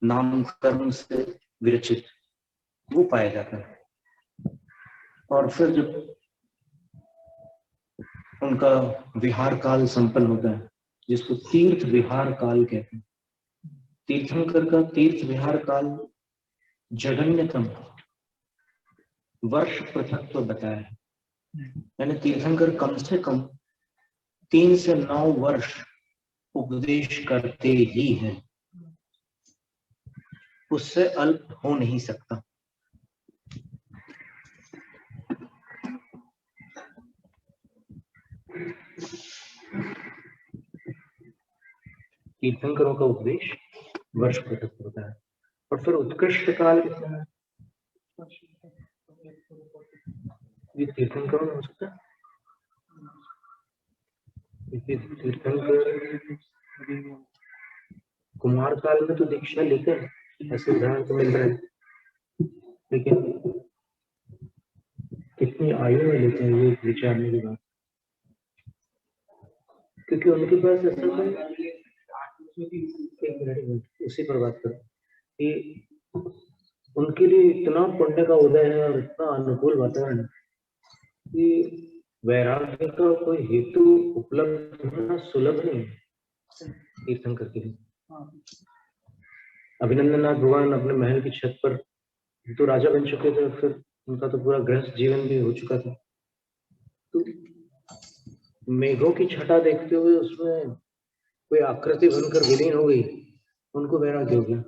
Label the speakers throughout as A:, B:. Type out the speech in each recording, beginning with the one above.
A: नामकरण से विरचित, वो पाया जाता है। और फिर जब उनका विहार काल संपन्न होता है, जिसको तीर्थ विहार काल कहते हैं, तीर्थंकर का तीर्थ विहार काल जघन्यतम वर्ष पृथक्त्व बताया है। यानी तीर्थंकर कम से कम 3 से 9 वर्ष उपदेश करते ही हैं, उससे अल्प हो नहीं सकता। तीर्थंकरों का उपदेश वर्ष पृथक होता है। और फिर उत्कृष्ट काल कितना है? ये तीर्थंकरों में हो सकता है। तीर्थंकर कुमार काल में तो दीक्षा लेकर ऐसे उदाहरण तो मिल रहे हैं, लेकिन कितनी आयु में लेते हैं ये विचारने की बात, क्योंकि उनके पास ऐसा कोई उसी पर बात करें कि उनके लिए इतना पुण्य का उदय है और इतना अनुकूल वातावरण है कि वैराग्य का कोई हेतु उपलब्ध होना सुलभ नहीं है तीर्थंकर के लिए। अभिनंदननाथ भगवान अपने महल की छत पर तो राजा बन चुके थे, फिर उनका तो पूरा गृहस्थ जीवन भी हो चुका था, तो मेघों की छटा देखते हुए उसमें कोई आकृति बनकर विलीन हो गई, उनको वैराग्य हो गया।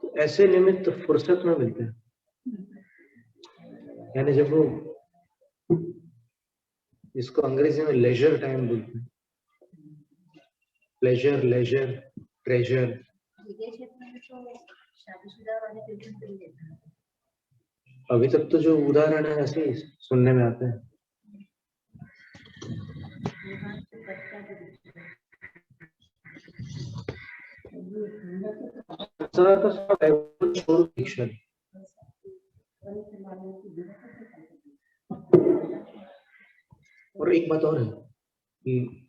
A: तो ऐसे निमित्त फुर्सत में मिलते हैं, यानी जब वो, जिसको अंग्रेजी में लेजर टाइम बोलते हैं, प्लेजर, लेजर, ट्रेजर। अभी तक तो जो उदाहरण है ऐसे ही सुनने में आते हैं। और एक बात और है कि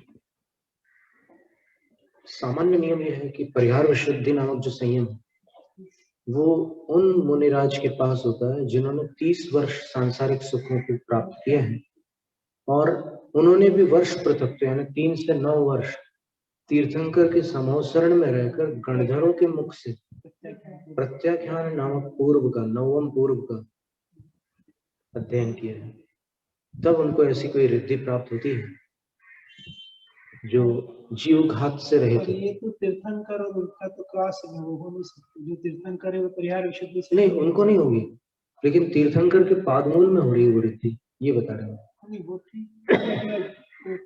A: सामान्य नियम यह है कि परिहार विशुद्धि नामक जो संयम है वो उन मुनिराज के पास होता है जिन्होंने 30 वर्ष सांसारिक सुखों को प्राप्त किए हैं, और उन्होंने भी वर्ष पृथक यानी 3 से 9 वर्ष तीर्थंकर के समोसरण में रहकर गणधरों के मुख से प्रत्याख्यान नामक पूर्व का 9वें पूर्व का अध्ययन किया है। तब उनको ऐसी कोई रिद्धि प्राप्त होती है जो जीव घात से रहे थे।
B: ये तो तीर्थंकर और उनका तो क्लास में वो हो नहीं सकती, जो तीर्थंकर है वो परिहार विशुद्धि से
A: नहीं, उनको नहीं होगी, लेकिन तीर्थंकर के पादमूल में हो रही है वो रिद्धि, ये बता रहे हैं।
B: वो ठीक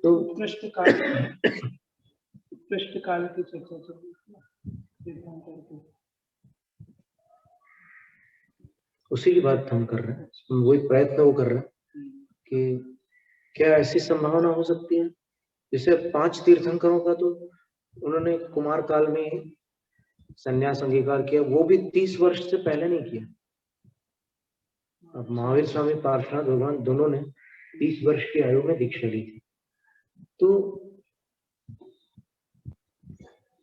B: तो उत्कृष्ट काल की चर्चा चल रही है तीर्थंकर की,
A: उसी की बात हम कर रहे हैं, वही प्रयत्न वो कर रहे हैं कि क्या ऐसी संभावना हो सकती है, जैसे 5 तीर्थंकरों का तो उन्होंने कुमार काल में संन्यास अंगीकार किया, वो भी 30 वर्ष से पहले नहीं किया। अब महावीर स्वामी, पार्श्वनाथ भगवान दोनों ने 30 वर्ष की आयु में दीक्षा ली थी। तो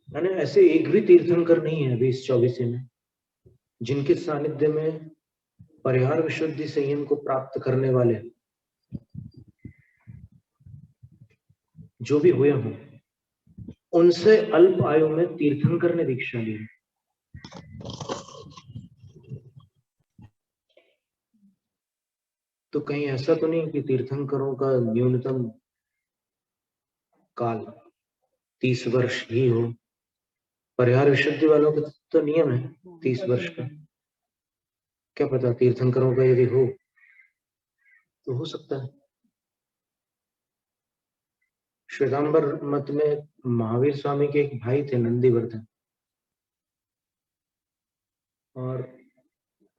A: मैंने ऐसे एक भी तीर्थंकर नहीं है अभी इस 24 में जिनके सानिध्य में परिहार विशुद्धि संयम को प्राप्त करने वाले जो भी हुए हों उनसे अल्प आयु में तीर्थंकर ने दीक्षा ली। तो कहीं ऐसा तो नहीं कि तीर्थंकरों का न्यूनतम काल 30 वर्ष ही हो। परिहार विशुद्धि वालों का तो नियम है 30 वर्ष का, क्या पता तीर्थंकरों का यदि हो तो हो सकता है। श्वेतांबर मत में महावीर स्वामी के एक भाई थे नंदीवर्धन, और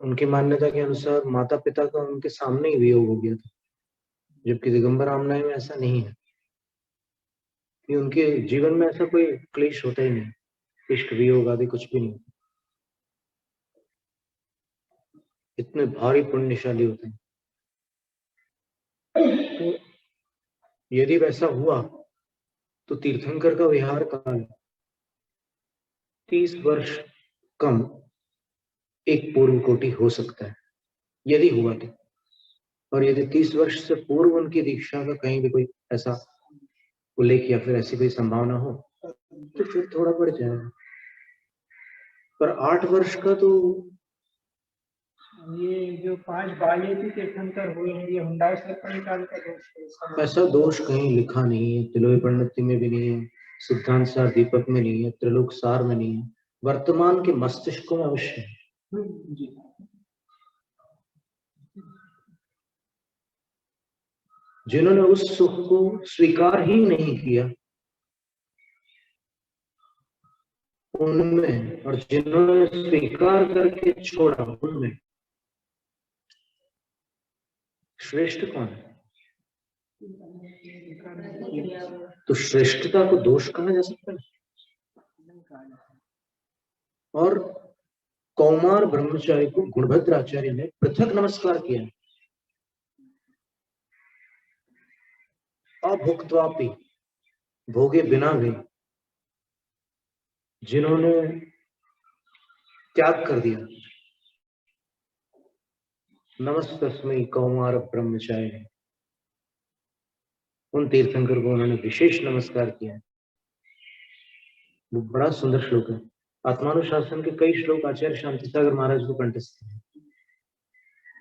A: उनकी मान्यता के अनुसार माता पिता का उनके सामने ही वियोग हो गया था, जबकि दिगंबर आमनाय में ऐसा नहीं है कि उनके जीवन में ऐसा कोई क्लेश होता ही नहीं, इष्ट वियोग आदि कुछ भी नहीं, इतने भारी पुण्यशाली होते हैं। तो यदि वैसा हुआ तो तीर्थंकर का विहार काल 30 वर्ष कम एक पूर्व कोटि हो सकता है, यदि हुआ तो। और यदि 30 वर्ष से पूर्व उनकी दीक्षा का कहीं भी कोई ऐसा उल्लेख या फिर ऐसी कोई संभावना हो तो फिर थोड़ा बढ़ जाएगा। पर 8 वर्ष का तो
B: ये जो 5 बाह्य तीर्थंकर हुए हैं, ये हुंडा सर्पणिकाल का दोष है।
A: ऐसा दोष कहीं लिखा नहीं है, तिलोय पंडिती में भी नहीं है, सिद्धांत सार दीपक में नहीं है, त्रिलोक सार में नहीं है, वर्तमान के मस्तिष्क में अवश्य है।
B: जी।
A: जिन्होंने उस सुख को स्वीकार ही नहीं किया उनमें, और जिन्होंने स्वीकार करके छोड़ा उनमें श्रेष्ठ कौन है? तो श्रेष्ठता को दोष कहा जा सकता है। और कौमार ब्रह्मचारी को गुणभद्र आचार्य ने पृथक नमस्कार किया। अभुक्त्वापि, भोगे बिना भी, जिन्होंने त्याग कर दिया, नमस्तस्मै कौमार ब्रह्मचारी, उन तीर्थंकर को उन्होंने विशेष नमस्कार किया। वो बड़ा सुंदर श्लोक है। आत्मानुशासन के कई श्लोक आचार्य शांति सागर महाराज को कंठस्थ हैं।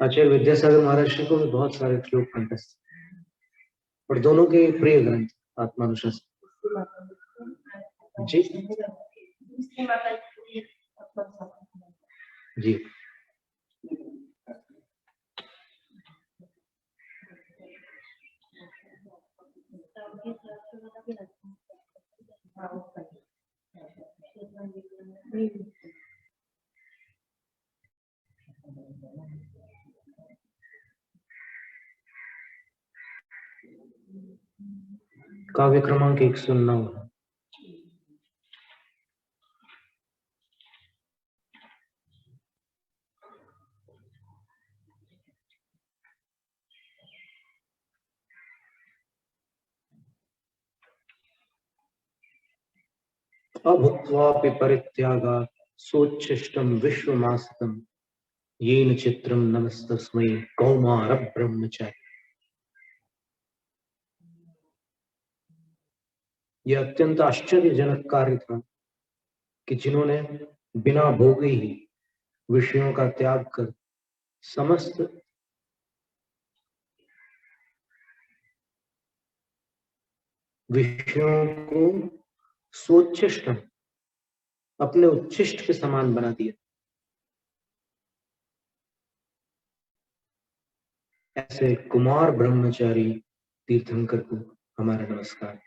A: आचार्य विद्यासागर महाराज जी को भी बहुत सारे श्लोक कंठस्थ, और दोनों के प्रिय ग्रंथ आत्मानुशासन। जी जी। काव्य क्रमांक 109। अभुक्त्वापि परित्यागात् सोच्छिष्टं विश्वमास्तं येन चित्रं नमस्तस्मै कौमार ब्रह्मचारी। यह अत्यंत आश्चर्यजनक कार्य था कि जिन्होंने बिना भोगे ही विषयों का त्याग कर समस्त विषयों को सोच्छिष्ट, अपने उच्छिष्ट के समान बना दिया। ऐसे कुमार ब्रह्मचारी तीर्थंकर को हमारा नमस्कार।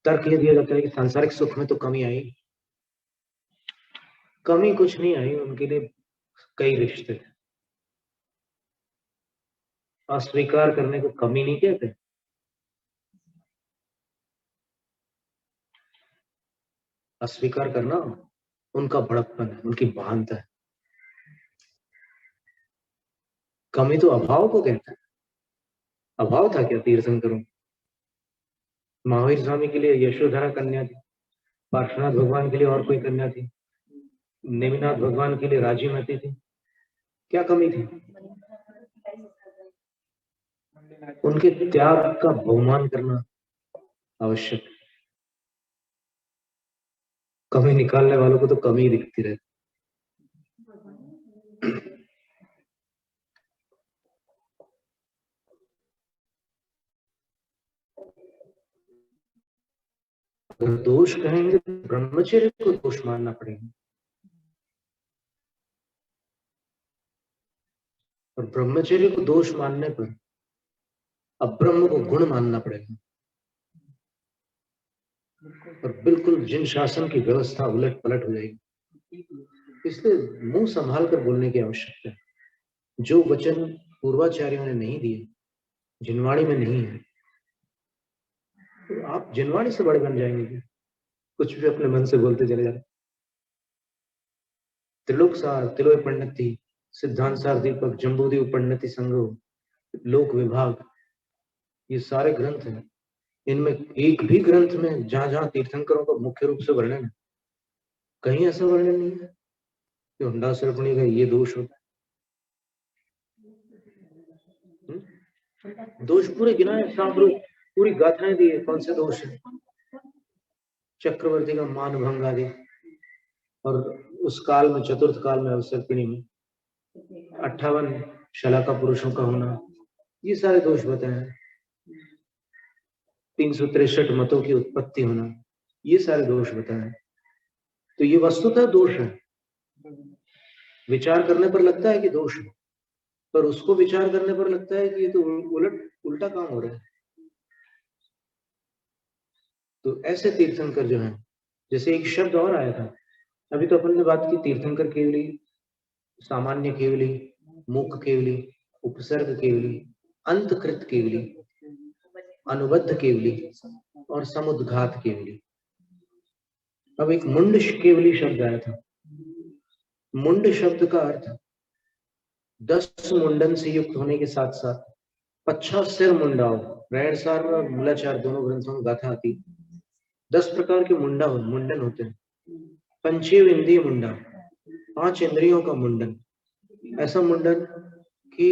A: तर्क यह दिया जाता है कि सांसारिक सुख में तो कमी आई। कमी कुछ नहीं आई, उनके लिए कई रिश्ते थे। अस्वीकार करने को कमी नहीं कहते। अस्वीकार करना उनका बड़प्पन है, उनकी महानता है। कमी तो अभाव को कहता है। अभाव था क्या तीर्थंकरों? महावीर स्वामी के लिए यशोधरा कन्या थी, पार्श्वनाथ भगवान के लिए और कोई कन्या थी, नेमिनाथ भगवान के लिए राजीमती थी। क्या कमी थी? उनके त्याग का बहुमान करना आवश्यक है। कमी निकालने वालों को तो कमी दिखती रहती। अगर दोष कहेंगे तो ब्रह्मचर्य को दोष मानना पड़ेगा, और ब्रह्मचर्य को दोष मानने पर अब्रह्म को गुण मानना पड़ेगा। और बिल्कुल जिन शासन की व्यवस्था उलट पलट हो जाएगी। इसलिए मुंह संभाल कर बोलने की आवश्यकता है। जो वचन पूर्वाचार्यों ने नहीं दिए, जिनवाणी में नहीं है, तो आप जिनवाणी से बड़े बन जाएंगे। कुछ भी अपने मन से बोलते चले जाए। त्रिलोक सार, तिलोय पंडिती, सिद्धांत सार दीपक, जम्बूदीप पंडिती संघो, लोक विभाग, ये सारे ग्रंथ हैं, इनमें एक भी ग्रंथ में जहां जहां तीर्थंकरों का मुख्य रूप से वर्णन है, कहीं ऐसा वर्णन नहीं है कि हुंडा सर्पणी का ये दोष होता है। दोष पूरे गिनाए, सांभरू पूरी गाथाएं दी है, कौन से दोष है। चक्रवर्ती का मान भंग आदि, और उस काल में, चतुर्थ काल में अवसर्पिणी में 58 शलाका पुरुषों का होना, ये सारे दोष बताए हैं। 363 मतों की उत्पत्ति होना, ये सारे दोष बताए हैं। तो ये वस्तुतः दोष है, विचार करने पर लगता है कि दोष है, पर उसको विचार करने पर लगता है कि ये तो उल्टा काम हो रहा है। तो ऐसे तीर्थंकर जो हैं, जैसे एक शब्द और आया था अभी, तो अपन ने बात की तीर्थंकर केवली, सामान्य केवली, मुख केवली, उपसर्ग केवली, अंतकृत केवली, अनुबद्ध केवली और समुद्घात केवली। अब एक मुंड केवली शब्द आया था। मुंड शब्द का अर्थ 10 मुंडन से युक्त होने के साथ साथ 50 सिर मुंडाओ। रहणसार और मूलाचार दोनों ग्रंथों में गाथा आती, 10 प्रकार के मुंडन होते हैं। पंचेव इंद्रिय मुंडा, 5 इंद्रियों का मुंडन, ऐसा मुंडन कि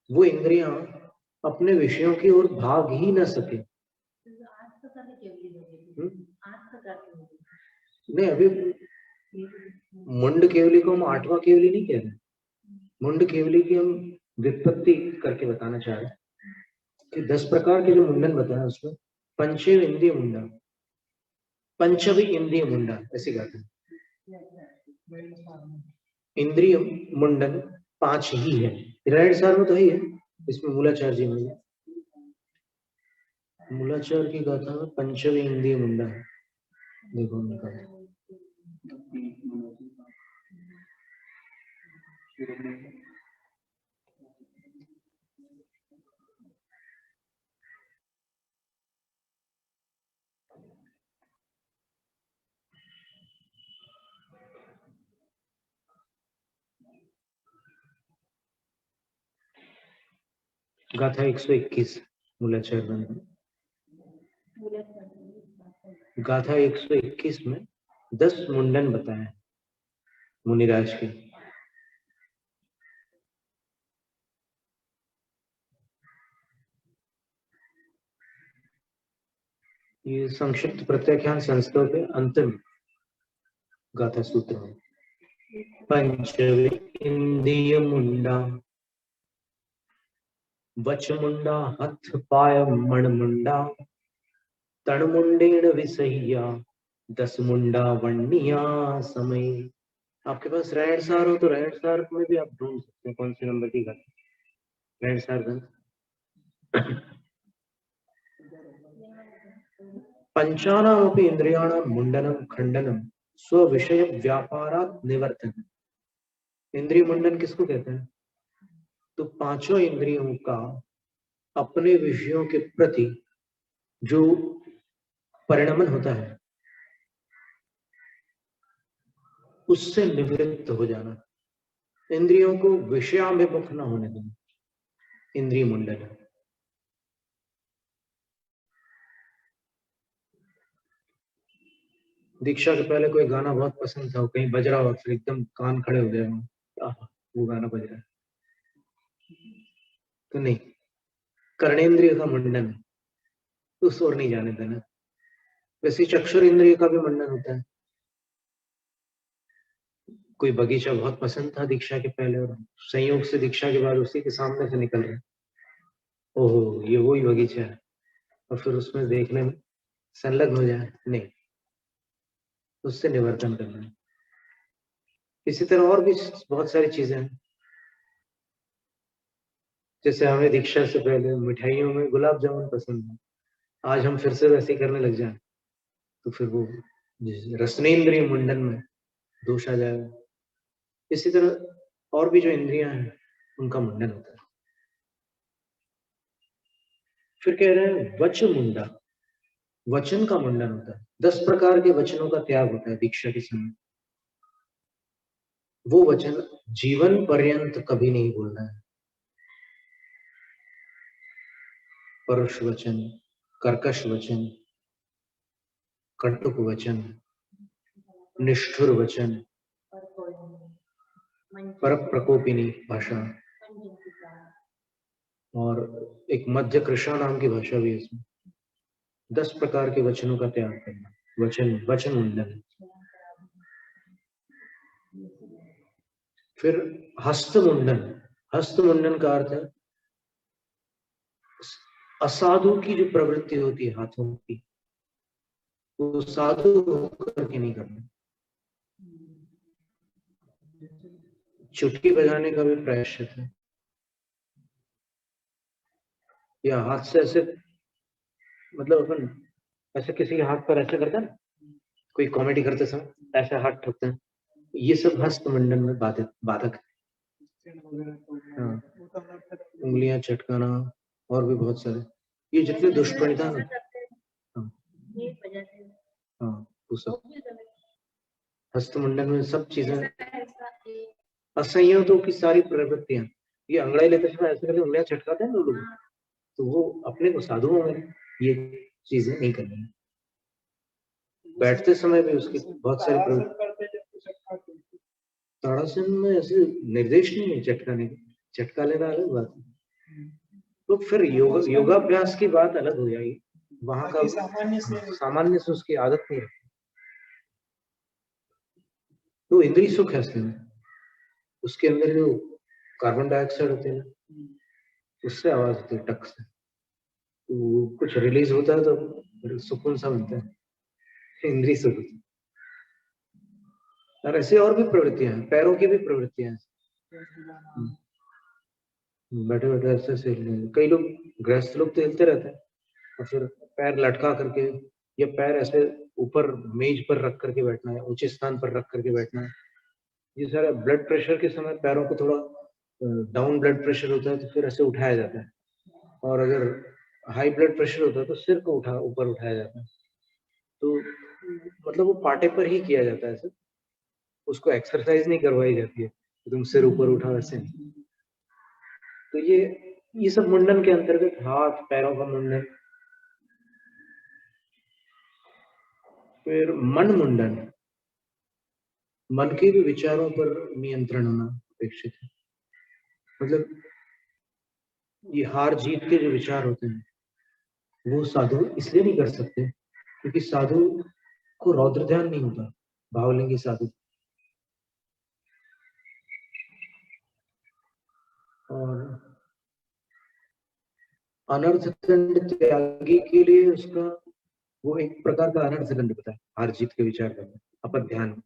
A: वो इंद्रियां अपने विषयों की ओर भाग ही न सके। नहीं, अभी मुंड केवली को हम 8वां केवली नहीं कह रहे, मुंड केवली की हम व्युत्पत्ति करके बताना चाह रहे कि 10 प्रकार के जो मुंडन बताया उसमें पंचेव इंद्रिय मुंडा, पंचवी इंद्रिय मुंडा ऐसी बात है। इंद्रिय मुंडन 5 ही है, रहणसार में तो ही है, इसमें मूलाचार जी में, मूलाचार की गाथा में पंचवी इंद्रिय मुंडा है। देखो उनका गाथा 121 मूलाचार ग्रंथ, गाथा 121 में 10 मुंडन बताए मुनिराज के। ये संक्षिप्त प्रत्याख्यान संस्कृत के अंतिम गाथा सूत्र है। पंचवी इंद्रिय मुंडा, वच मुंडा, हथ पाय मण मुंडा, तण मुंडेण विसह्या, 10 मुंडा वन्निया समय। आपके पास रहणसार हो तो रहणसार में भी आप ढूंढ सकते हैं कौन से नंबर की गाथा। रहणसार ग्रंथ पंचानामपि इंद्रियाणां मुंडनम खंडनम स्व विषय व्यापारात् निवर्तन। इंद्रिय मुंडन किसको कहते हैं? तो 5 इंद्रियों का अपने विषयों के प्रति जो परिणमन होता है उससे निवृत्त हो जाना, इंद्रियों को विषयाभिमुख न होने देना, इंद्रिय मुंडन। दीक्षा के पहले कोई गाना बहुत पसंद था, कहीं बज रहा हो, फिर एकदम कान खड़े हो गए, वो गाना बज रहा है तो नहीं, कर्णेंद्रिय का मुंडन है, उस ओर नहीं जाने देना। वैसे चक्षुर इंद्रिय का भी मुंडन होता है। कोई बगीचा बहुत पसंद था दीक्षा के पहले और संयोग से दीक्षा के बाद उसी के सामने से निकल रहे, ओहो ये वही बगीचा है, और फिर उसमें देखने में संलग्न हो जाए, नहीं, उससे निवर्तन करना है। इसी तरह और भी बहुत सारी चीजें हैं, जैसे हमें दीक्षा से पहले मिठाइयों में गुलाब जामुन पसंद है, आज हम फिर से वैसे करने लग जाए तो फिर वो रसनेन्द्रिय मुंडन में दोष आ जाएगा। इसी तरह और भी जो इंद्रियां हैं उनका मुंडन होता है। फिर कह रहे हैं वच मुंडा, वचन का मुंडन होता है। 10 प्रकार के वचनों का त्याग होता है दीक्षा के समय। वो वचन जीवन पर्यंत कभी नहीं बोलना है। परुष वचन, कर्कश वचन, कटुक वचन, निष्ठुर वचन, पर प्रकोपिनी भाषा और एक मध्य कृष्णा नाम की भाषा भी है इसमें। 10 प्रकार के वचनों का त्याग करना, वचन मुंडन। फिर हस्त मुंडन का अर्थ है असाधु की जो प्रवृत्ति होती है हाथों की, वो साधु होकर के नहीं करना। चुटकी बजाने का भी प्रायश्चित है, या हाथ से ऐसे, मतलब अपन ऐसे किसी के हाथ पर ऐसे करते हैं, कोई कॉमेडी करते समय ऐसे हाथ ठोकते हैं, ये सब हस्त मुंडन में बाधक है। हाँ, उंगलियां चटकाना और भी बहुत सारे, ये जितने दुष्परिणाम, हाँ वो सब हस्त मुंडन में सब चीजें, असंयतों की सारी प्रवृत्तियां, ये अंगड़ाई लेते समय ऐसे करके उंगलियां चटकाते हैं लोग, तो वो अपने को साधुओं में ये चीजें नहीं करनी है। बैठते समय भी उसकी बहुत सारी प्रवृत्ति। ताड़ासन में ऐसे निर्देश नहीं है चटकाने के, चटका लेना अलग बात है। तो फिर योगाभ्यास की बात अलग हो जाएगी, वहां का सामान्य से उसकी आदत नहीं है। तो इंद्रिय सुख है उसमें, उसके अंदर जो कार्बन डाइऑक्साइड होते हैं उससे आवाज होती है टक से, तो कुछ रिलीज होता है तो सुकून सा मिलता है, इंद्रिय सुख। और ऐसे और भी प्रवृत्तियां हैं, पैरों की भी प्रवृत्तियां हैं, बैठे बैठे ऐसे कई लोग गृहस्थ लोग तो हिलते रहते हैं और फिर पैर लटका करके या पैर ऐसे ऊपर मेज पर रख करके बैठना है, ऊंचे स्थान पर रख करके बैठना है। ये सारा ब्लड प्रेशर के समय पैरों को थोड़ा डाउन ब्लड प्रेशर होता है तो फिर ऐसे उठाया जाता है, और अगर हाई ब्लड प्रेशर होता है तो सिर को ऊपर उठाया जाता है। तो मतलब वो पाटे पर ही किया जाता है ऐसे, उसको एक्सरसाइज नहीं करवाई जाती है, तुम सिर ऊपर उठाओ ऐसे नहीं। तो ये सब मुंडन के अंतर्गत हाथ पैरों का मुंडन। फिर मन मुंडन, मन के भी विचारों पर नियंत्रण होना अपेक्षित है। मतलब ये हार जीत के जो विचार होते हैं वो साधु इसलिए नहीं कर सकते क्योंकि साधु को रौद्र ध्यान नहीं होता, भावलिंगी साधु। और अनर्थ दंड त्यागी के लिए उसका वो एक प्रकार का अनर्थ दंड होता है, हार जीत के विचार करना, अपन ध्यान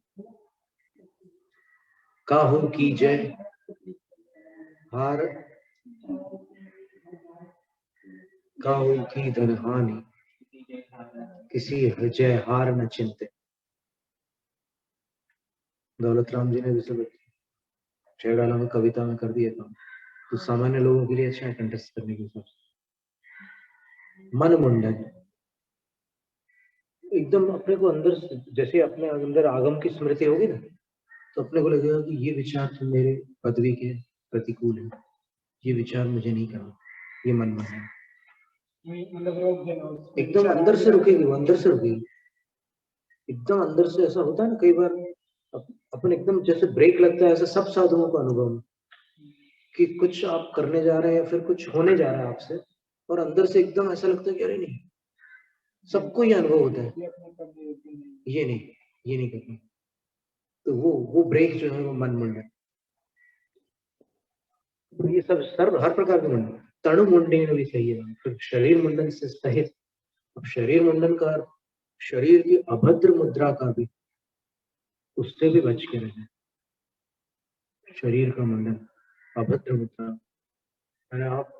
A: काहू की जय, हार काहू की धन हानि, किसी जय हार न चिंते। दौलत राम जी ने भी सब शेरडाला में कविता में कर दिया था, तो सामान्य लोगों के लिए अच्छा है कंटेस्ट करने के हिसाब से। मन मुंडन, एकदम अपने को अंदर, जैसे अपने अंदर आगम की स्मृति होगी ना, तो अपने को लगेगा कि ये विचार तो मेरे पदवी के प्रतिकूल है, ये विचार मुझे नहीं करना, ये मन में है। एकदम अंदर से रुकेगी, वो अंदर से रुकेगी, एकदम अंदर से। ऐसा होता है ना कई बार अपन एकदम जैसे ब्रेक लगता है, ऐसा सब साधुओं का अनुभव कि कुछ आप करने जा रहे हैं या फिर कुछ होने जा रहा है आपसे, और अंदर से एकदम ऐसा लगता है कि अरे नहीं, सबको ये अनुभव होता है, ये नहीं करना। तो वो ब्रेक जो है वो मन मुंडन। तो ये सब सर्व हर प्रकार के मुंडन, तणु मुंडन भी सही है, फिर शरीर मुंडन से सहित। अब शरीर मुंडन का शरीर की अभद्र मुद्रा का भी, उससे भी बच के रहना। शरीर का मुंडन, अभद्र मुद्रा, मैंने आप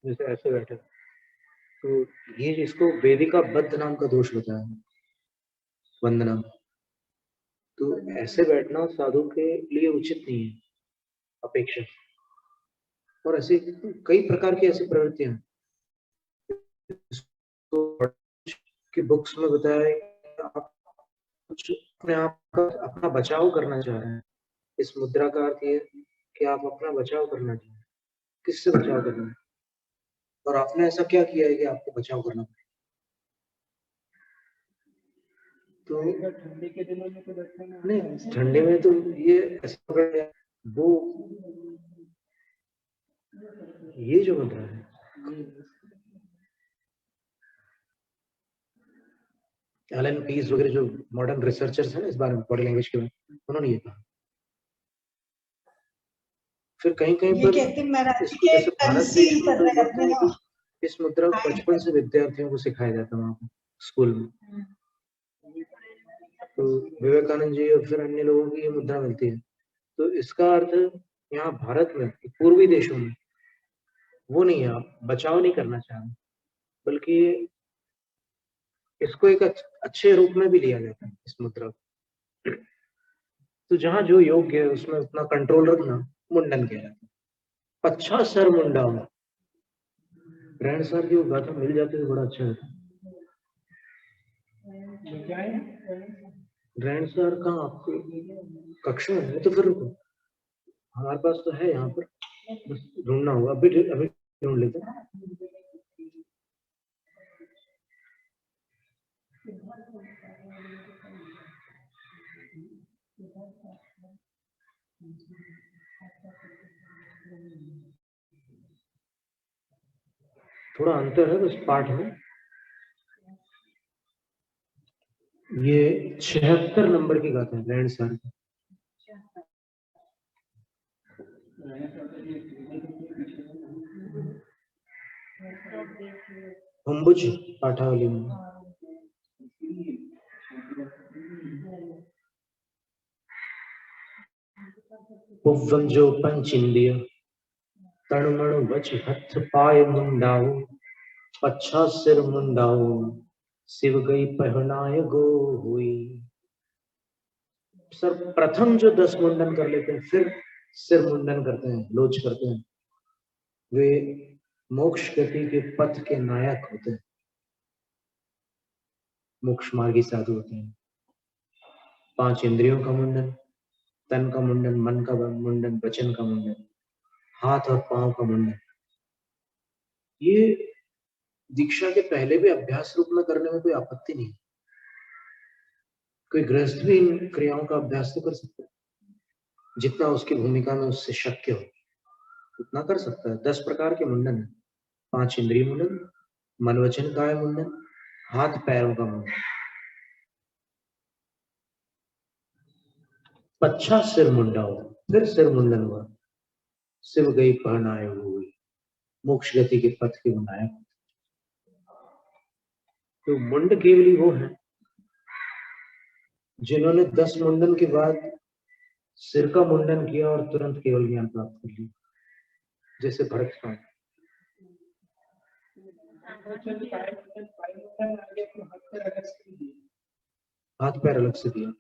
A: जैसे ऐसे बैठे, तो ये जिसको वेदिका बद्ध नाम का दोष बताया है, वंदना, तो ऐसे बैठना साधु के लिए उचित नहीं है, अपेक्षा। और ऐसे कई प्रकार की ऐसी प्रवृत्तियां की बुक्स में बताया है कि आप कुछ अपने आप का अपना बचाव करना चाह रहे हैं। इस मुद्रा का अर्थ ये कि आप अपना बचाव करना चाह रहे हैं। किससे बचाव करना है? और आपने ऐसा क्या किया है कि आपको बचाव करना पड़े? तो
B: ठंडी के दिनों में तो बचना
A: नहीं, ठंडे में तो ये ऐसा पकड़ लिया, वो ये जो मुद्रा है, एलन पीस वगैरह जो मॉडर्न रिसर्चर्स हैं इस बारे में बॉडी लैंग्वेज के बारे में, उन्होंने ये कहा। फिर कहीं कहीं
C: ये
A: पर
C: कहते हैं महाराज जी
A: इसको
C: के
A: जैसे भारत में
C: कंसील
A: इस
C: कर
A: मुद्रा
C: रहे
A: को
C: अपने
A: होता है
C: ना।
A: कि इस मुद्रा को बचपन से विद्यार्थियों को सिखाया जाता है वहां पर स्कूल में। तो विवेकानंद जी और फिर अन्य लोगों की ये मुद्रा मिलती है। तो इसका अर्थ यहाँ भारत में पूर्वी देशों में वो नहीं है, आप बचाव नहीं करना चाह रहे, बल्कि इसको एक अच्छे रूप में भी लिया जाता है इस मुद्रा को। तो जहाँ जो योग्य है उसमें उतना कंट्रोल रखना मुंडन कहलाता है। पच्छा सर मुंडा, ग्रैंड सर की वो गाथा मिल जाती तो बड़ा अच्छा होता। ग्रैंड सर कहाँ आपको कक्षा है? तो फिर रुको, हमारे पास तो है यहाँ पर, बस ढूंढना होगा, अभी अभी ढूंढ लेते हैं। थोड़ा अंतर है बस पाठ में। ये 76 नंबर की गाथा है ग्रैंड सर की। अंबुज पाठावली में पुव्वम जो पंचिंदिया तणमण वच हथ पाय मुंडाओ, पच्छा सिर मुंडाओ, शिव गई पहनाय गो हुई। सर प्रथम जो 10 मुंडन कर लेते हैं फिर सिर मुंडन करते हैं, लोच करते हैं, वे मोक्ष गति के पथ के नायक होते हैं, मोक्ष मार्गी साधु होते हैं। 5 इंद्रियों का मुंडन, तन का मुंडन, मन का मुंडन, वचन का मुंडन, हाथ और पांव का मुंडन, ये दीक्षा के पहले भी अभ्यास रूप में करने में कोई आपत्ति नहीं। कोई गृहस्थ भी इन क्रियाओं का अभ्यास तो कर सकता है, जितना उसकी भूमिका में उससे शक्य हो उतना कर सकता है। 10 प्रकार के मुंडन है, 5 इंद्रिय मुंडन, मन वचन काय मुंडन, हाथ पैरों का मुंडन, पच्छा सिर मुंडाओ, फिर सिर मुंडन हुआ, शिव गई पहनाए हुई, मोक्ष गति के पथ के बनाए। तो मुंड केवली वो है जिन्होंने 10 मुंडन के बाद सिर का मुंडन किया और तुरंत केवल ज्ञान प्राप्त कर लिया, जैसे भरत स्वामी। हाथ पैर अलग से दिया,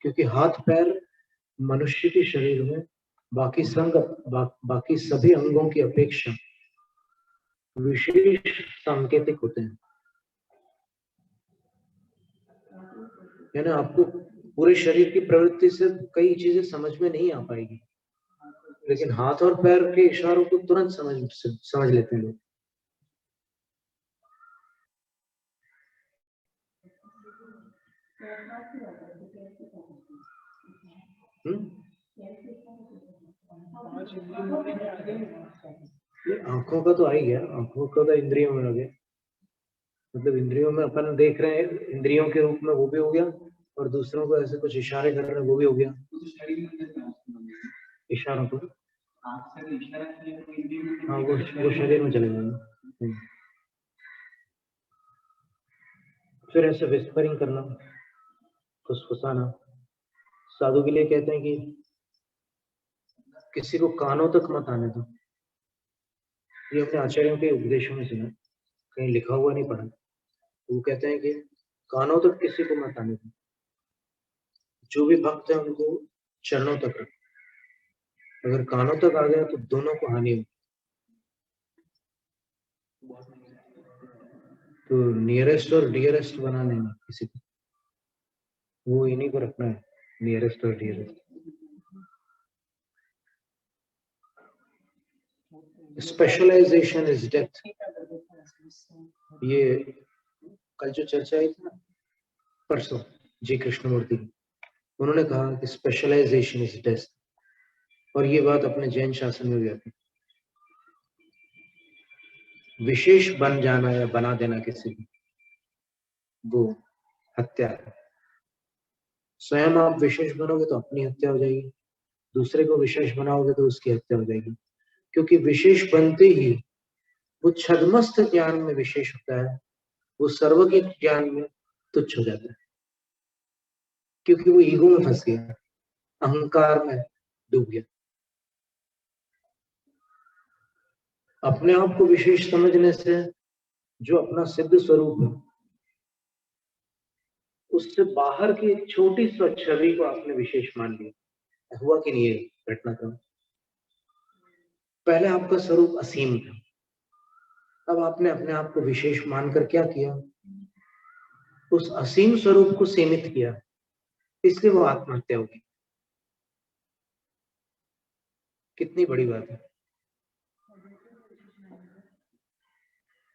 A: क्योंकि हाथ पैर मनुष्य के शरीर में बाकी सभी अंगों की अपेक्षा विशेष सांकेतिक होते हैं। यानी आपको पूरे शरीर की प्रवृत्ति से कई चीजें समझ में नहीं आ पाएगी, लेकिन हाथ और पैर के इशारों को तुरंत समझ लेते हैं लोग। आंखों का तो आ ही गया, आंखों का तो इंद्रियों में आ गया, मतलब इंद्रियों में अपन देख रहे हैं, इंद्रियों के रूप में वो भी हो गया, और दूसरों को ऐसे कुछ इशारे कर रहे हैं वो भी हो गया। इशारों को हाँ वो शरीर में चले जाएंगे। फिर ऐसे विस्परिंग करना, फुसफुसाना। साधु के लिए कहते हैं कि किसी को कानों तक मत आने दो, ये अपने आचार्यों के उपदेशों में सुना, कहीं लिखा हुआ नहीं पढ़ा। वो कहते हैं कि कानों तक किसी को मत आने दो, जो भी भक्त है उनको चरणों तक रखो, अगर कानों तक आ गया तो दोनों को हानि होगी। तो नियरेस्ट और डियरेस्ट बनाने में किसी को, वो इन्हीं को रखना है, नियरेस्ट और डियरेस्ट। Specialisation is death. ये कल जो चर्चा हुई थी ना परसों जी कृष्णमूर्ति की, उन्होंने कहा कि स्पेशलाइजेशन इज डेथ, और ये बात अपने जैन शासन में भी आती है। विशेष बन जाना या बना देना किसी को, वो हत्या है। स्वयं आप विशेष बनोगे तो अपनी हत्या हो जाएगी, दूसरे को विशेष बनाओगे तो उसकी हत्या हो जाएगी, क्योंकि विशेष बनते ही वो छद्मस्त ज्ञान में विशेष होता है, वो सर्वज्ञ ज्ञान में तुच्छ हो जाता है, क्योंकि वो ईगो में फंस गया, अहंकार में डूब गया। अपने आप को विशेष समझने से जो अपना सिद्ध स्वरूप है, उससे बाहर की एक छोटी सी छवि को आपने विशेष मान लिया। हुआ कि नहीं है घटनाक्रम? पहले आपका स्वरूप असीम था, अब आपने अपने आप को विशेष मानकर क्या किया, उस असीम स्वरूप को सीमित किया, इसलिए वो आत्महत्या होगी। कितनी बड़ी बात है।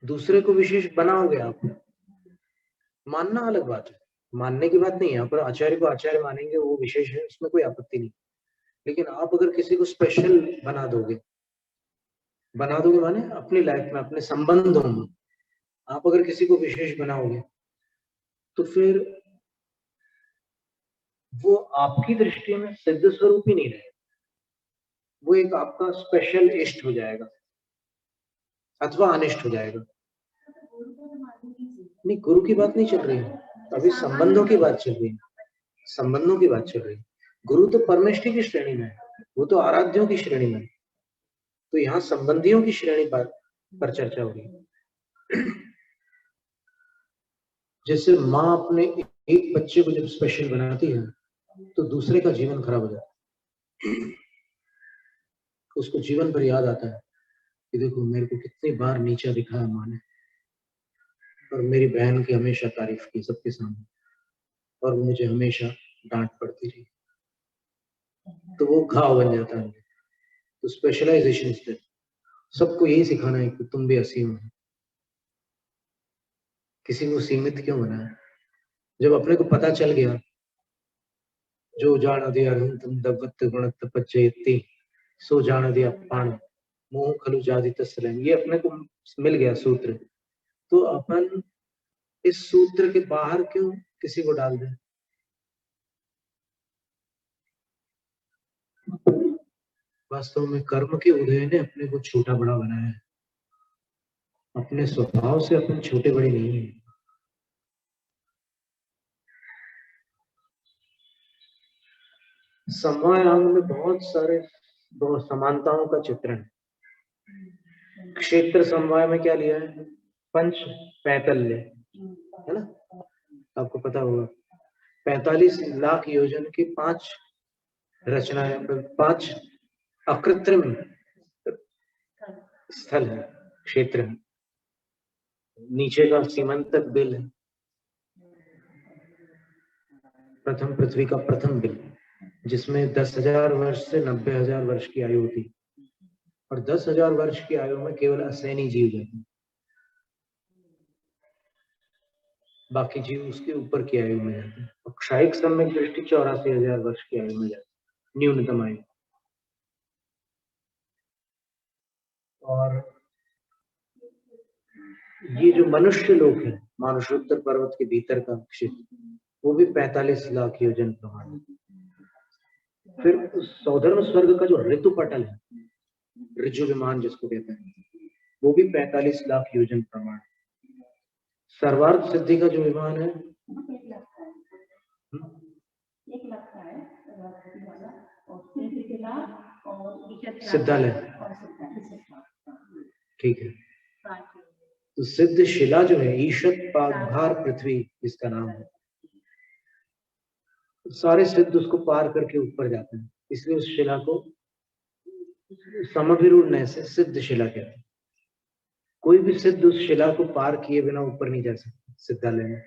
A: दूसरे को विशेष बनाओगे आप, मानना अलग बात है, मानने की बात नहीं है, पर आचार्य को आचार्य मानेंगे, वो विशेष है, उसमें कोई आपत्ति नहीं। लेकिन आप अगर किसी को स्पेशल बना दोगे माने अपनी लाइफ में, अपने संबंधों में आप अगर किसी को विशेष बनाओगे, तो फिर वो आपकी दृष्टि में सिद्ध स्वरूप ही नहीं रहेगा, वो एक आपका स्पेशल इष्ट हो जाएगा अथवा अनिष्ट हो जाएगा। नहीं, गुरु की बात नहीं चल रही है, अभी संबंधों की बात चल रही है, संबंधों की बात चल रही है। गुरु तो परमेष्टि की श्रेणी में है, वो तो आराध्यों की श्रेणी में है, तो यहाँ संबंधियों की श्रेणी पर चर्चा हो रही है। जैसे माँ अपने एक बच्चे को जब स्पेशल बनाती है, तो दूसरे का जीवन खराब हो जाता है, उसको जीवन भर याद आता है कि देखो मेरे को कितनी बार नीचा दिखाया माँ ने, और मेरी बहन की हमेशा तारीफ की सबके सामने, और मुझे हमेशा डांट पड़ती रही, तो वो घाव बन जाता है। तो स्पेशलाइजेशन से सबको यही सिखाना है कि तुम भी असीम हो, किसी को सीमित क्यों बनाया। जब अपने को पता चल गया, जो जान दिया तुम दवत गुण तपच्चेति, सो जान दिया पान मोह खलु जाति तस्लेम, ये अपने को मिल गया सूत्र, तो अपन इस सूत्र के बाहर क्यों किसी को डाल दें। वास्तव में कर्म के उदय ने अपने को छोटा बड़ा बनाया है, अपने स्वभाव से अपन छोटे बड़े नहीं है। समवायांग में बहुत समानताओं का चित्रण। क्षेत्र समवाय में क्या लिया है, पंच पैतल्य, है ना, आपको पता होगा 45 लाख योजन की 5 रचनाएं, 5 अकृत्रिम स्थल है, क्षेत्र है। नीचे का सीमंतक बिल है, प्रथम पृथ्वी का प्रथम बिल, जिसमें 10,000 वर्ष से 90,000 वर्ष की आयु होती, और 10,000 वर्ष की आयु में केवल असैनी जीव जाते हैं, बाकी जीव उसके ऊपर की आयु में जाते हैं। और क्षायिक सम्यक दृष्टि 84,000 वर्ष की आयु में जाते हैं, न्यूनतम आयु। और ये जो मनुष्य लोक है, मानुषोत्तर पर्वत के भीतर का क्षेत्र, वो भी 45 लाख योजन प्रमाण। फिर सौधर्म स्वर्ग का जो ऋतु पटल है, ऋजु विमान जिसको कहते हैं, वो भी 45 लाख योजन प्रमाण। सर्वार्थ सिद्धि का जो विमान है, 1 लाख का है सिद्धालय, ठीक है। तो सिद्ध शिला जो है, ईशत पागभार पृथ्वी इसका नाम है, सारे सिद्ध उसको पार करके ऊपर जाते हैं, इसलिए उस शिला को समभिरूढ़ से सिद्ध शिला कहते हैं। कोई भी सिद्ध उस शिला को पार किए बिना ऊपर नहीं जा सकता सिद्धालय में।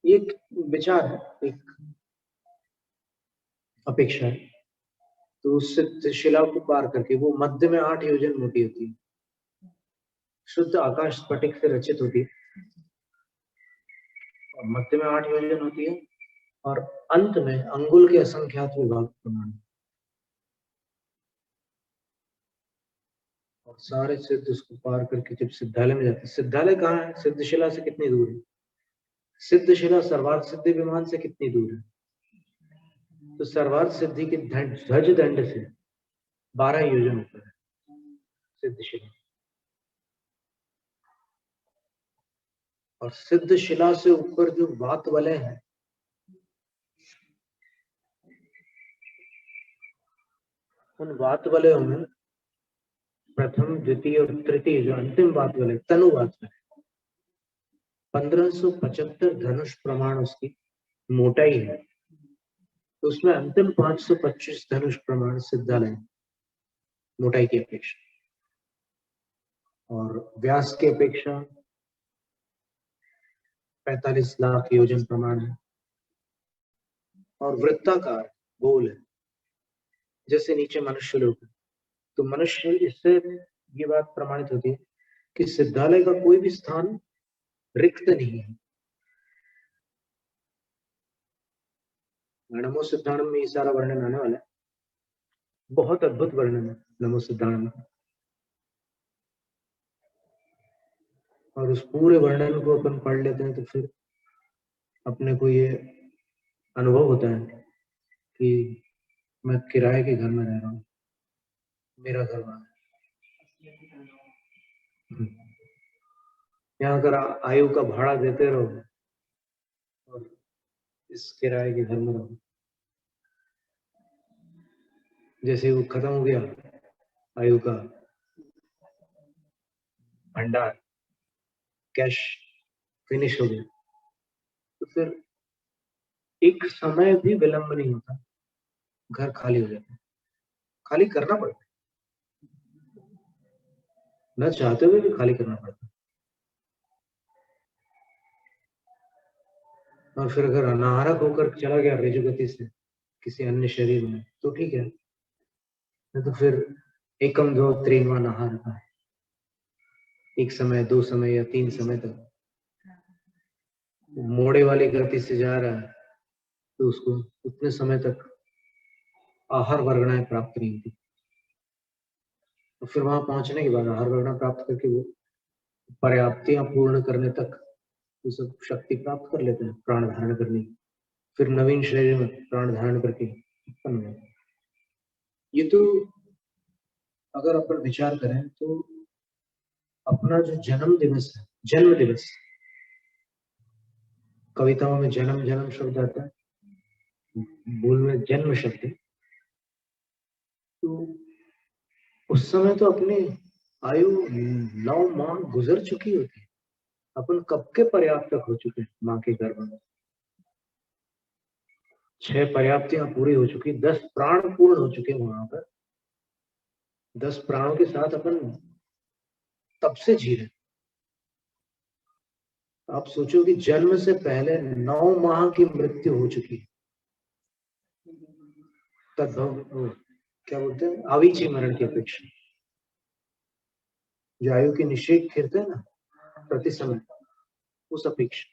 A: एक विचार है, एक अपेक्षा है तो उस सिद्ध शिला को पार करके वो मध्य में 8 योजन मोटी होती है, शुद्ध आकाश स्फटिक से रचित होती है, और मध्य में 8 योजन होती है, और अंत में अंगुल के असंख्यात विभाग प्रमाण, और सारे सिद्ध उसको पार करके जब सिद्धालय में जाते। सिद्धालय कहाँ है? सिद्धशिला से कितनी दूर है? सिद्धशिला सर्वार्थ सिद्धि विमान से कितनी दूर है? तो सर्वार्थ सिद्धि के ध्वज दंड से 12 योजन ऊपर है सिद्धशिला, और सिद्धशिला से ऊपर जो वात वलय है, उन वात वलयों में प्रथम, द्वितीय और तृतीय जो अंतिम वात वलय, तनु वात वलय, 1575 धनुष प्रमाण उसकी मोटाई है। तो उसमें अंतिम 525 धनुष प्रमाण सिद्धालय मोटाई की अपेक्षा, और व्यास की अपेक्षा 45 लाख योजन प्रमाण है, और वृत्ताकार गोल है, जैसे नीचे मनुष्य लोग है। तो मनुष्य, इससे ये बात प्रमाणित होती है कि सिद्धालय का कोई भी स्थान रिक्त नहीं है। नमो सिद्धांतम में ये सारा वर्णन आने वाला है, बहुत अद्भुत वर्णन है नमो सिद्धांतम, और उस पूरे वर्णन को अपन पढ़ लेते हैं तो फिर अपने को ये अनुभव होता है कि मैं किराए के घर में रह रहा हूँ, मेरा घर वहां है। यहाँ अगर आयु का भाड़ा देते रहो और इस किराए के घर में रहो, जैसे वो खत्म हो गया आयु का भंडार, कैश फिनिश हो गया, तो फिर एक समय भी विलंब नहीं होता, घर खाली हो जाता है। खाली करना पड़ता है, न चाहते हुए भी खाली करना पड़ता है। और फिर अगर अनाहरक होकर चला गया रेजुगति से किसी अन्य शरीर में तो ठीक है, तो फिर एकम दो त्रीनवा नहार का, एक समय, 2 समय या 3 समय तक मोड़े वाली गति से जा रहा है, तो उसको उतने समय तक आहार वर्गणाएं प्राप्त नहीं होती। तो फिर वहां पहुंचने के बाद आहार वर्गणा प्राप्त करके वो पर्याप्तियां पूर्ण करने तक वो सब शक्ति प्राप्त कर लेते हैं प्राण धारण करने की, फिर नवीन शरीर में प्राण धारण करके उत्पन्न हो। ये तो अगर अपन विचार करें तो अपना जो जन्म दिवस है, जन्म दिवस, कविताओं में जन्म जन्म शब्द आता है, मूल में जन्म शब्द है, तो उस समय तो अपनी आयु 9 माह गुजर चुकी होती है, अपन कब के पर्याप्त तक हो चुके हैं माँ के गर्भ में, 6 पर्याप्तियां पूरी हो चुकी, 10 प्राण पूर्ण हो चुके वहां पर, 10 प्राणों के साथ अपन तब से जी रहे। आप सोचो कि जन्म से पहले 9 माह की मृत्यु हो चुकी है, तद्भव क्या बोलते हैं, अवीची मरण की अपेक्षा, जो आयु के निषेध फिरते हैं ना प्रति समय, उस अपेक्षा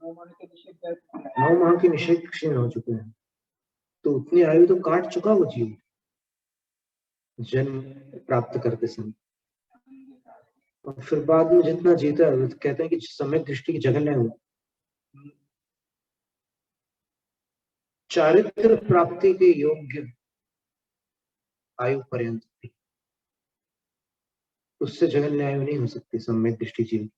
A: 9 माह के निषेध क्षीण हो चुके हैं, तो उतनी आयु तो काट चुका वो जीव जन्म प्राप्त करते समय। और फिर बाद में जितना जीता है, तो कहते हैं कि सम्यक दृष्टि की जगह नहीं हो, चारित्र प्राप्ति के योग्य आयु पर्यंत भी, उससे जगन्य आयु नहीं हो सकती सम्यक दृष्टि जीव।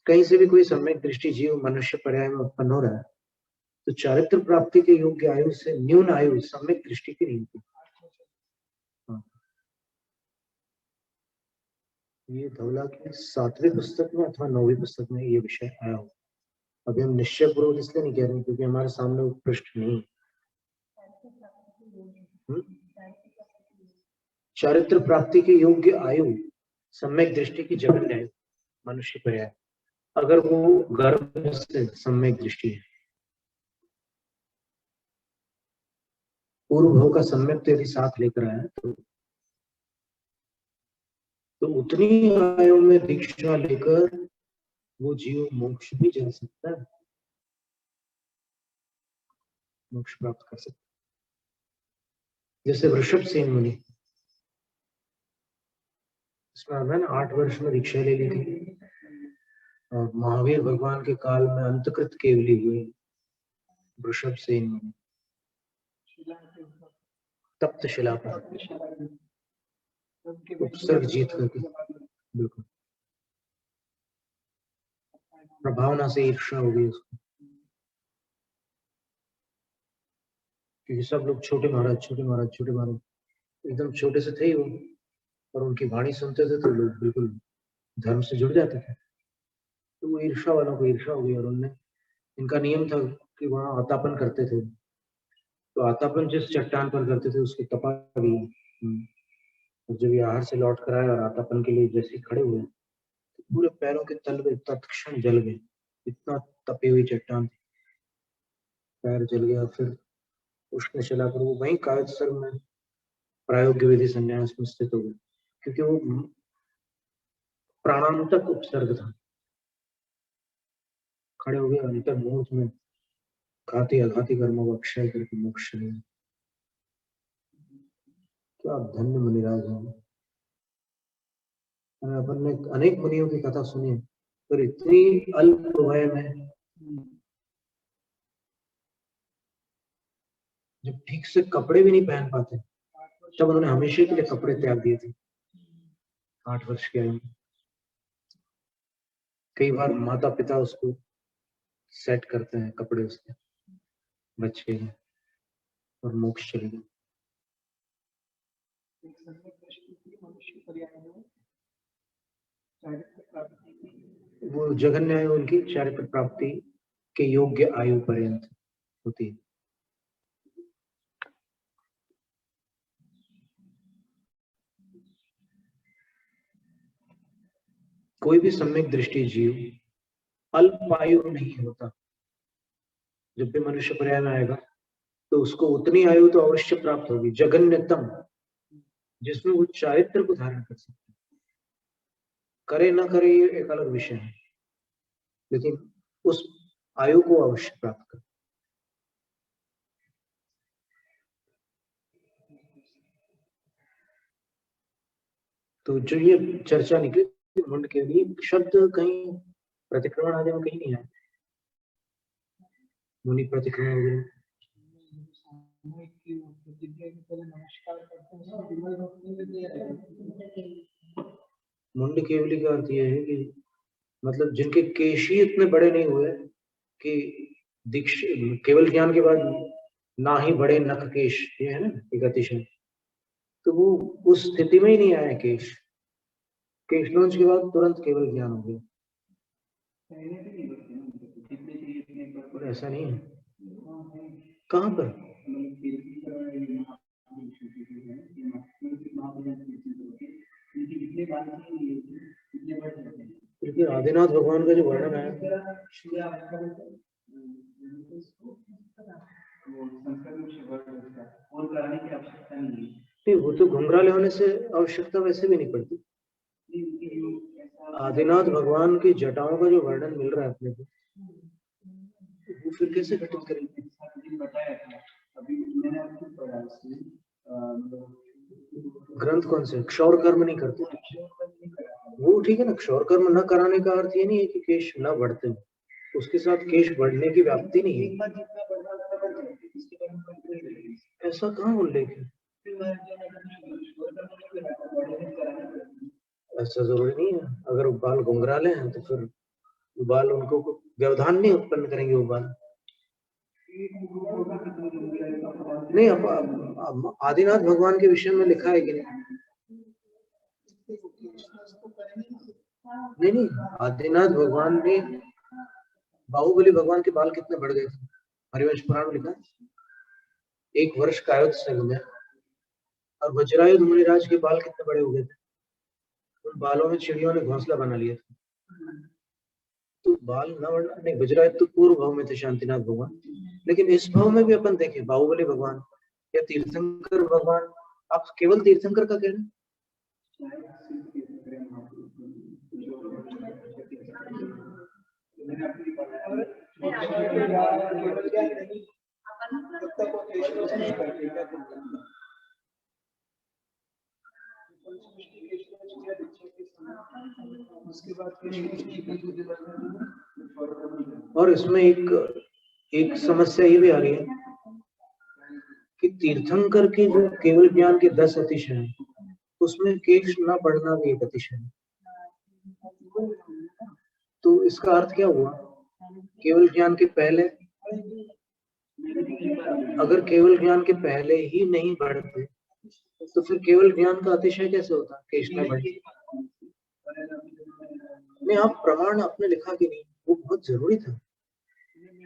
A: कहीं से भी कोई सम्यक दृष्टि जीव मनुष्य पर्याय में उत्पन्न हो रहा है, तो चारित्र प्राप्ति के योग्य आयु से न्यून आयु सम्यक दृष्टि की नहीं होती। ये धौला की 7वीं पुस्तक में अथवा 9वीं पुस्तक में ये विषय आया हो। अभी हम निश्चय पूर्वक इसलिए नहीं कह रहे हैं क्योंकि हमारे सामने वो पृष्ठ नहीं। चारित्र प्राप्ति के योग्य आयु सम्यक दृष्टि की जगन्य आयु मनुष्य पर्याय, अगर वो गर्भ से सम्यक दृष्टि है। पूर्व भाव का सम्यक यदि साथ लेकर आया तो उतनी आयु में दीक्षा लेकर वो जीव मोक्ष भी जा सकता है, मोक्ष प्राप्त कर सकता है। जैसे वृषभ सेन मुनि, इसमें मैंने 8 वर्ष में दीक्षा ले ली थी और महावीर भगवान के काल में अंतकृत केवली हुए वृषभ सेन मुनि, तप्त शिला पर उपसर्ग जीत करके, बिल्कुल प्रभावना से ईर्ष्या हो गई उसको, क्योंकि सब लोग छोटे महाराज छोटे महाराज छोटे महाराज, एकदम छोटे से थे ही वो, और उनकी वाणी सुनते थे तो लोग बिल्कुल धर्म से जुड़ जाते थे। तो वो ईर्ष्या वालों को ईर्ष्या हो गई और उनने, इनका नियम था कि वहां आतापन करते थे, तो आतापन जिस चट्टान पर करते थे उसकी तपा गई। और जब ये आहार से लौट कर आए और आतापन के लिए जैसे खड़े हुए तो पूरे पैरों के तलवे तत्क्षण जल गए, इतना तपी हुई चट्टान, पैर जल गया। फिर उष्ण चलाकर वो वहीं कायस्थ में प्रायोग्य विधि संन्यास में स्थित हो गए, क्योंकि वो प्राणांतक उपसर्ग था। खड़े हो गए अंतर मुहूर्त में, घाती अघाती कर्मों का क्षय करके मोक्ष ले। क्या धन्य मुनिराज है। अपन ने अनेक मुनियों की कथा सुनी है, पर इतनी अल्प वय में जब ठीक से कपड़े भी नहीं पहन पाते तब उन्होंने हमेशा के लिए कपड़े त्याग दिए थे 8 वर्ष की आयु में। कई बार माता पिता उसको सेट करते हैं कपड़े उसके बच्चे हैं और मोक्ष चले गए। वो जघन्य आयु उनकी चारित्र प्राप्ति के योग्य आयु पर्यंत होती है। कोई भी सम्यक दृष्टि जीव अल्पायु नहीं होता। जब भी मनुष्य पर्याय में आएगा तो उसको उतनी आयु तो अवश्य प्राप्त होगी, जघन्यतम, जिसमें वो चारित्र को धारण कर सकते, करे ना करे ये एक अलग विषय है, लेकिन उस आयु को अवश्य प्राप्त कर। तो जो ये चर्चा निकली मुंड के लिए, शब्द कहीं प्रतिक्रमण आदि में कहीं नहीं है, मुनि प्रतिक्रमण वगैरह। मुंड केवली का अर्थ यह है कि मतलब जिनके केश ही इतने बड़े नहीं हुए कि केवल ज्ञान के बाद ना ही बड़े नख केश, ये है ना एक अतिशय, तो वो उस स्थिति में ही नहीं आया केश लोंच के बाद तुरंत केवल ज्ञान हो गया। ऐसा नहीं है। कहाँ पर? क्योंकि आदिनाथ भगवान का जो वर्णन है नहीं, वो तो घुंघराले होने से आवश्यकता वैसे भी नहीं पड़ती। आदिनाथ भगवान की जटाओं का जो वर्णन मिल रहा है अपने को, वो फिर कैसे घटित करेंगे? ग्रंथ कौन से? क्षौर कर्म नहीं करते वो, ठीक है ना। क्षौर कर्म न कराने का अर्थ ये नहीं है कि केश न बढ़ते, उसके साथ केश बढ़ने की व्याप्ति नहीं है। ऐसा कहाँ उल्लेख है? ऐसा जरूरी नहीं है। अगर वो बाल घुंघराले हैं तो फिर बाल उनको व्यवधान नहीं उत्पन्न करेंगे वो बाल। नहीं, अब आदिनाथ भगवान के विषय में लिखा है कि नहीं, आदिनाथ भगवान ने, बाहुबली भगवान के बाल कितने बढ़ गए थे, हरिवंश पुराण में लिखा है। 1 वर्ष का आयुष्य में, और वज्रायुध मुनिराज के बाल कितने बड़े हो गए थे, उन बालों में चिड़ियों ने घोंसला बना लिया था। तो बाल न बढ़ना नहीं, वज्रायुध तो पूर्व भाव में थे शांतिनाथ भगवान, लेकिन इस भाव में भी अपन देखें बाहुबली भगवान या तीर्थंकर भगवान, आप केवल तीर्थंकर का कह रहे हैं? और इसमें एक समस्या ये भी आ रही है कि तीर्थंकर की जो केवल ज्ञान के 10 अतिशय हैं, उसमें केश न बढ़ना भी एक अतिशय है। तो इसका अर्थ क्या हुआ? केवल ज्ञान के पहले, अगर केवल ज्ञान के पहले ही नहीं बढ़ते तो फिर केवल ज्ञान का अतिशय कैसे होता? केश न बढ़े। नहीं, आप प्रमाण आपने लिखा कि नहीं, वो बहुत जरूरी था।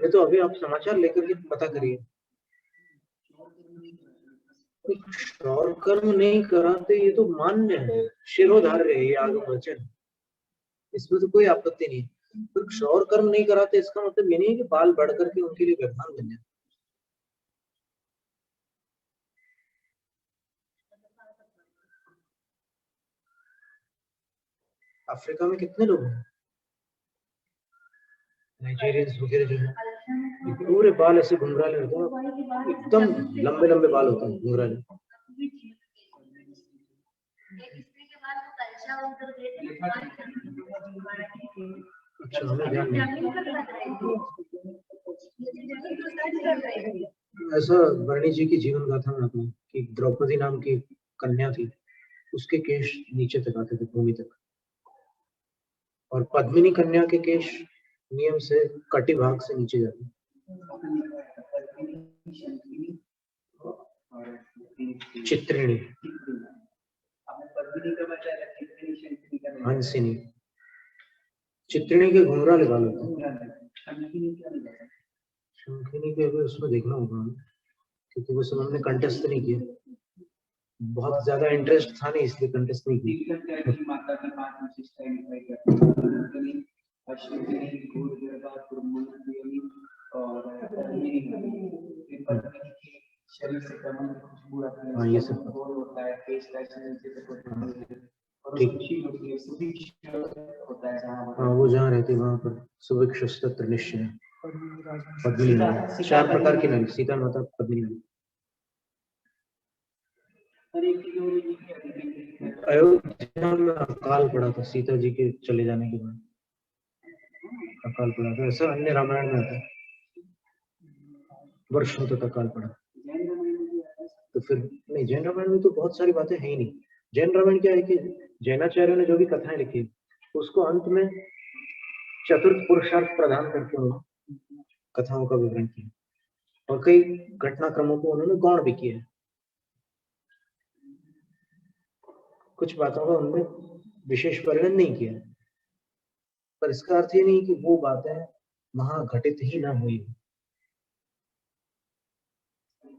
A: ये तो अभी आप समाचार लेकर के पता करिए। क्षौर कर्म नहीं कराते, ये तो मान्य है, शिरोधार्य है, ये आगम वचन, इसमें तो कोई आपत्ति नहीं। तो क्षौर कर्म नहीं कराते इसका मतलब ये नहीं है कि बाल बढ़ करके उनके लिए व्यवधान बन जाए। अफ्रीका में कितने लोग हैं, नाइजीरियंस वगैरह जो है, पूरे बाल ऐसे घुंघराले होते हैं, एकदम लंबे लंबे बाल होते हैं घुंघराले। अच्छा, हमें ध्यान नहीं। ऐसा वर्णी जी की जीवन गाथा में आता है कि द्रौपदी नाम की कन्या थी, उसके केश नीचे तक आते थे, भूमि तक, और पद्मिनी कन्या के केश नियम से कटी भाग से नीचे जाते। चित्रिणी, हंसिनी, चित्रिणी के घुंघराले बाल होते हैं। शंखिनी के भी उसमें देखना होगा, क्योंकि वो सब हमने कंटेस्ट नहीं किया, बहुत ज्यादा इंटरेस्ट था नहीं, इसलिए कंटेस्ट नहीं किया। हाँ, ये सब ठीक। हाँ, वो जहाँ रहती है वहाँ पर सुभिक्षुस्तत्र निश्चय, पद्मिनी नारी, 4 प्रकार की नारी, सीता माता पद्मिनी नारी। अयोध्या में अकाल पड़ा था सीता जी के चले जाने के बाद, अकाल पड़ा था, ऐसा अन्य रामायण में आता है, वर्षों तक अकाल पड़ा। तो फिर नहीं, जैन रामायण में तो बहुत सारी बातें है ही नहीं। जैन रामायण क्या है कि जैनाचार्यों ने जो भी कथाएं लिखी उसको अंत में चतुर्थ पुरुषार्थ प्रदान करके उन्होंने कथाओं का विवरण किया, और कई घटनाक्रमों को उन्होंने गौण भी किया। कुछ बातों का उन्होंने विशेष वर्णन नहीं किया, पर इसका अर्थ ये नहीं कि वो बातें वहां घटित ही ना हुई।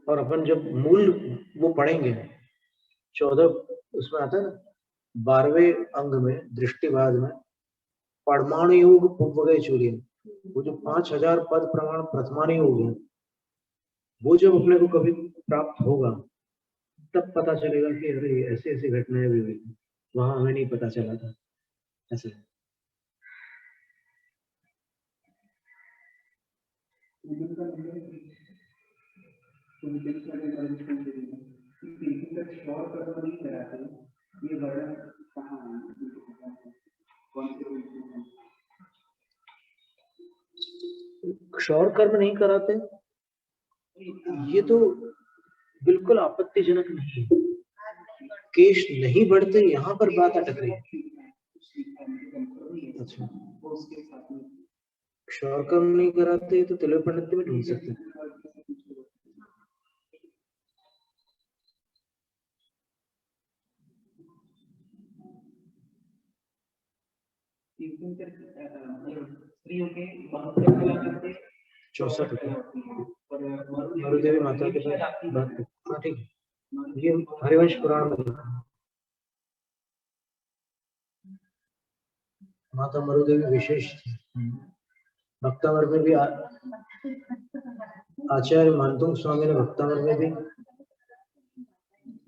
A: और अपन जब मूल वो पढ़ेंगे 14 उसमें आता है ना, 12वें अंग में दृष्टिवाद में परमाणु योग पूर्वगय चूर्य, वो जो 5000 पद प्रमाण प्रथमानुयोग है, वो जब अपने को कभी प्राप्त होगा तब पता चलेगा कि अरे ऐसे ऐसी घटनाएं भी हुई, वहां हमें नहीं पता चला था। ऐसे क्षौर कर्म नहीं कराते, ये तो बिल्कुल आपत्तिजनक नहीं है। केश नहीं बढ़ते, यहाँ पर बात अटक रही है। अच्छा, क्षौर कर्म नहीं कराते तो तिलक पंडित में ढूंढ सकते। चौसठ मरुदेवी माता के बात। हाँ ठीक है, ये हरिवंश पुराण में लिखा है। माता मरुदेवी विशेष थी। भक्तावर में भी आचार्य मानतुंग स्वामी ने भक्तावर में भी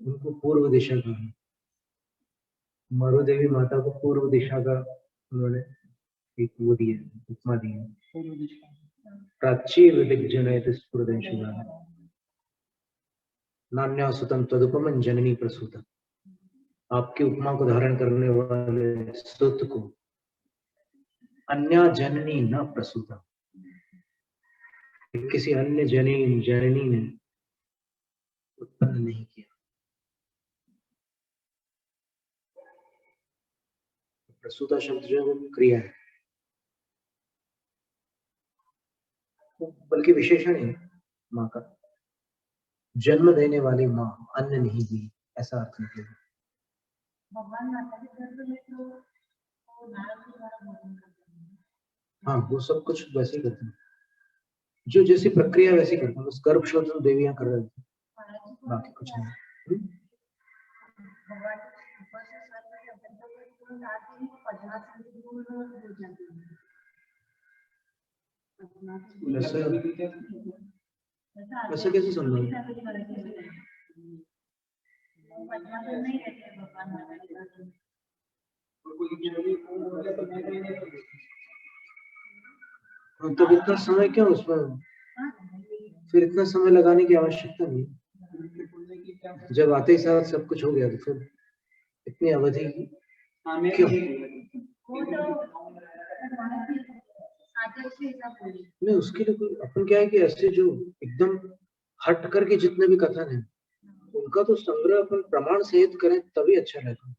A: उनको पूर्व दिशा का है। मरुदेवी माता को पूर्व दिशा का उन्होंने एक वो दिया, उपमा दी है।
B: पूर्व दिशा
A: प्राची विदिग्जनयति स्फुरदं शिवा नान्या सुतम तदुपमं जननी प्रसूता। आपकी उपमा को धारण करने वाले सुत को अन्या जननी न प्रसूता, किसी अन्य जननी ने उत्पन्न नहीं किया। प्रसूता शब्द जो है वो क्रिया है, बल्कि विशेषण है माँ का। जन्म देने वाली माँ, अन्न नहीं दी, ऐसा अर्थ निकलेगा।
C: भगवान माता के गर्भ में तो वो नारद के द्वारा भोजन करते हैं।
A: हाँ, वो सब कुछ वैसे ही करते हैं, जो जैसी प्रक्रिया वैसी करते हैं। बस गर्भ शोधन देवियां कर रहे थे, बाकी कुछ नहीं।
C: भगवान ऊपर से स्वर्ग के अंदर तो आते हैं, पद्मा से दूर हो जाते हैं।
A: वैसे कैसे संभव है?
C: पद्मा तो नहीं रहते भगवान माता के पास।
A: तो इतना समय क्यों उसमें? फिर इतना समय लगाने की आवश्यकता नहीं। जब आते ही साथ सब कुछ हो गया तो फिर इतनी अवधि क्यों? नहीं, उसके लिए कोई अपन क्या है कि ऐसे जो एकदम हट करके जितने भी कथन है उनका तो संग्रह अपन प्रमाण सहित करें तभी अच्छा रहता है।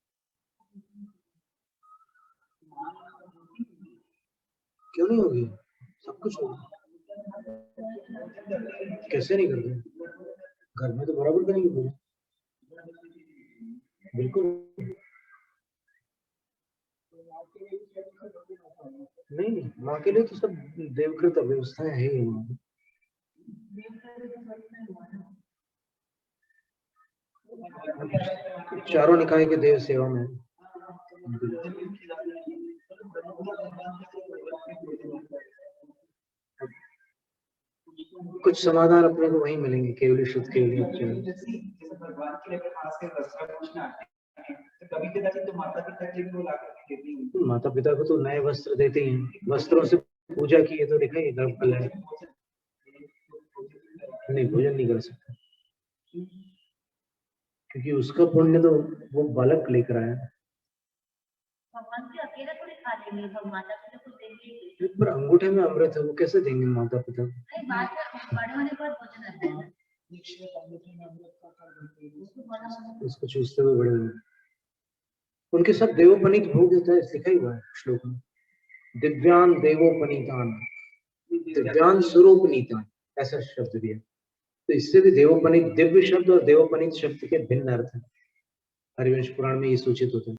A: क्यों नहीं होगी? सब कुछ होगा। कैसे नहीं करते? घर में तो बराबर करेंगे पूजा, बिल्कुल। नहीं, माँ के लिए तो सब देवकृत व्यवस्थाएं है ही। चारों निकाय के देव सेवा में कुछ समाधान अपने को वहीं मिलेंगे, केवल शुद्ध केवल।
D: भगवान के लिए खास कर वस्त्र पूछना तो कभी कदाचित तो माता पिता के लिए वो लाकर देती हैं।
A: माता पिता को तो नए वस्त्र देते हैं, वस्त्रों से पूजा की है तो देखा ये गर्भ फल है। नहीं, भोजन नहीं कर सकता क्योंकि उसका पुण्य तो वो बालक लेकर आया।
C: भगवान के अकेले थोड़ी खा लेंगे, भगवान माता पिता को देंगे।
A: पर अंगूठे में अमृत है, वो कैसे देंगे माता पिता?
C: नहीं, बात बड़े होने पर भोजन आता है।
A: उसको चूसते हुए बड़े हुए। उनके सब देवोपनीत भोग होता है, लिखा ही हुआ है श्लोक में। दिव्यान देवोपनीतान, दिव्यान स्वरूपनीतान, ऐसा शब्द दिया। तो इससे भी देवोपनीत, दिव्य शब्द और देवोपनीत शब्द के भिन्न अर्थ है। हरिवंश पुराण में ये सूचित होता है।